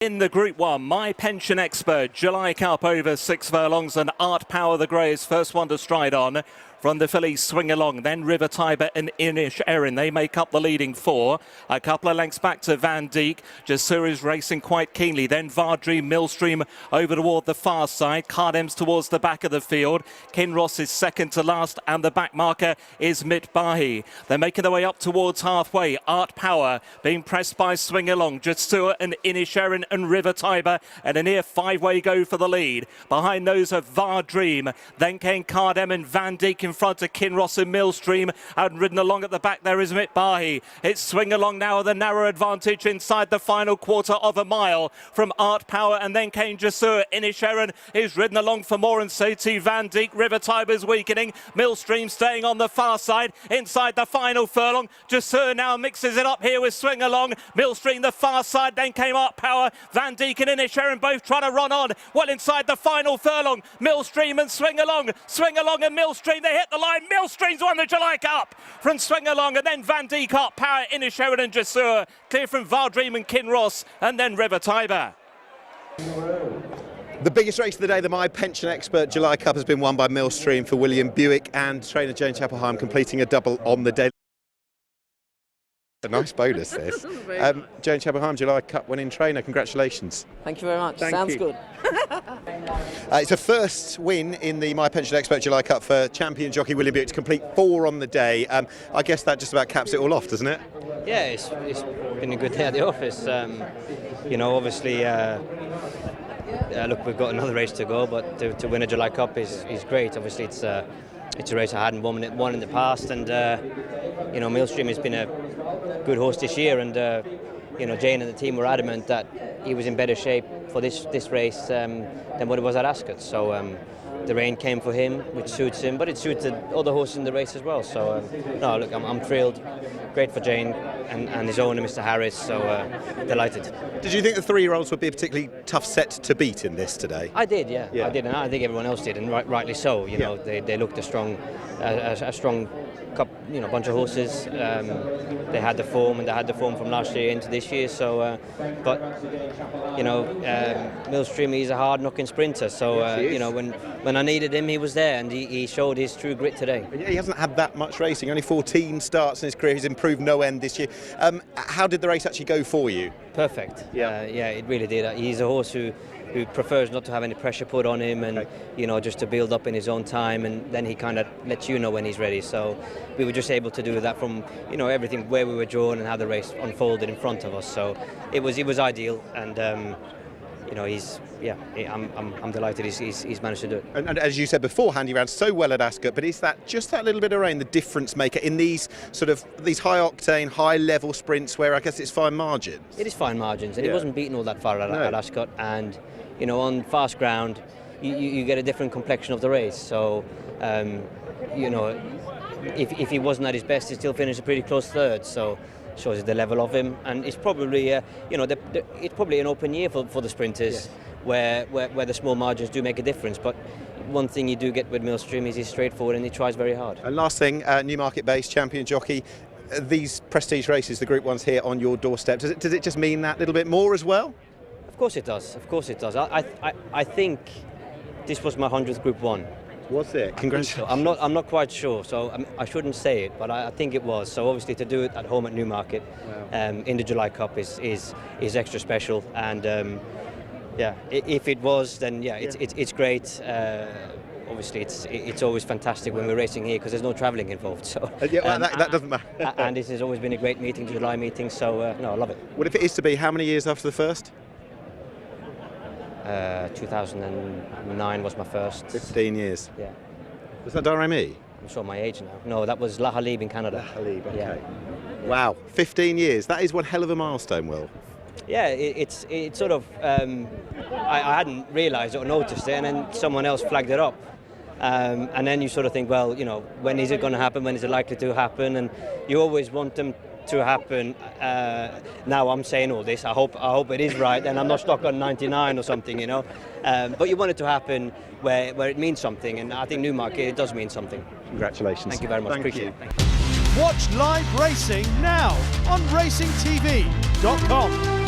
In the Group 1, My Pension Expert, July Cup over 6 furlongs, and Art Power the Greys, first one to stride on. From the fillies, Swing Along, then River Tiber and Inish Erin. They make up the leading four. A couple of lengths back to Van Dijk. Jasur is racing quite keenly. Then Vardream, Millstream over toward the far side. Cardem's towards the back of the field. Kinross is second to last, and the back marker is Mitbahi. They're making their way up towards halfway. Art Power being pressed by Swing Along. Jasur and Inish Erin and River Tiber, and a near five-way go for the lead. Behind those are Vardream. Then came Cardem and Van Dijk in front of Kinross and Millstream, and ridden along at the back there is Mitbahi. It's Swing Along now with a narrow advantage inside the final quarter of a mile from Art Power, and then came Jasur. Inish Erin is ridden along for more, and so too Van Dijk. River Tiber's weakening. Millstream staying on the far side inside the final furlong. Jasur now mixes it up here with Swing Along. Millstream the far side, then came Art Power. Van Dijk and Inish Erin both trying to run on well inside the final furlong. Millstream and Swing Along and Millstream, they hit the line. Millstream's won the July Cup from Swing Along, and then Van Dijk, Art Power, Inish Erin and Jasur, clear from Vardream and Kinross, and then River Tiber. The biggest race of the day, the My Pension Expert July Cup, has been won by Millstream for William Buick and trainer Jane Chapple Hyam, completing a double on the day. A nice bonus, this. Jane Chapple Hyam, July Cup winning trainer, congratulations. Thank you very much. Thank Sounds you. good. It's a first win in the My Pension Expert July Cup for champion jockey William Buick to complete 4 on the day. I guess that just about caps it all off, doesn't it? Yeah, it's been a good day at the office. You know, obviously, look, we've got another race to go, but to win a July Cup is great. Obviously, it's a race I hadn't won in the past, and you know, Millstream has been a good horse this year, and you know, Jane and the team were adamant that he was in better shape for this race than what it was at Ascot. So the rain came for him, which suits him, but it suited other horses in the race as well. So no, look, I'm thrilled. Great for Jane and his owner, Mr. Harris. So delighted. Did you think the 3-year-olds would be a particularly tough set to beat in this today? I did, yeah. I did, and I think everyone else did, and rightly so. You know, they looked a strong cup, you know, bunch of horses. They had the form, and they had the form from last year into this year. So, but you know, Millstream, he's a hard-knocking sprinter. So you know, when I needed him, he was there, and he showed his true grit today. Yeah, he hasn't had that much racing. Only 14 starts in his career. He's improved no end this year. How did the race actually go for you? Perfect. Yeah, it really did. He's a horse who prefers not to have any pressure put on him, and you know, just to build up in his own time, and then he kind of lets you know when he's ready. So we were just able to do that from, you know, everything where we were drawn and how the race unfolded in front of us. So it was ideal, and you know, I'm delighted he's managed to do it. And as you said beforehand, he ran so well at Ascot, but is that just that little bit of rain the difference maker in these high octane, high level sprints where I guess it's fine margins? It is fine margins, and he wasn't beaten all that far at Ascot, and you know, on fast ground you get a different complexion of the race. So you know, if he wasn't at his best, he still finished a pretty close third. So shows you the level of him, and it's probably you know, it's probably an open year for the sprinters, where the small margins do make a difference. But one thing you do get with Millstream is he's straightforward and he tries very hard. And last thing, Newmarket-based champion jockey, these prestige races, the Group 1s here on your doorstep, does it just mean that little bit more as well? Of course it does. Of course it does. I think this was my 100th Group 1. Was it? Congratulations. I'm not quite sure, so I shouldn't say it, but I think it was. So obviously to do it at home at Newmarket, in the July Cup is extra special, and yeah, if it was, then it's great. Obviously it's always fantastic when we're racing here because there's no travelling involved. So that doesn't matter. And this has always been a great meeting, the July meeting. So no, I love it. Well, if it is to be, how many years after the first? 2009 was my first. 15 years. Yeah. Was that Darami? I'm sure my age now. No, that was La Halib in Canada. La Halib, okay. Yeah. Wow, 15 years. That is one hell of a milestone, Will. Yeah, it's sort of, I hadn't realised it or noticed it, and then someone else flagged it up. And then you sort of think, well, you know, when is it going to happen? When is it likely to happen? And you always want them to happen. Now I'm saying all this. I hope it is right, and I'm not stuck on 99 or something, you know. But you want it to happen where it means something, and I think Newmarket, it does mean something. Congratulations. Thank you very much. Appreciate it. Thank you. Watch live racing now on racingtv.com.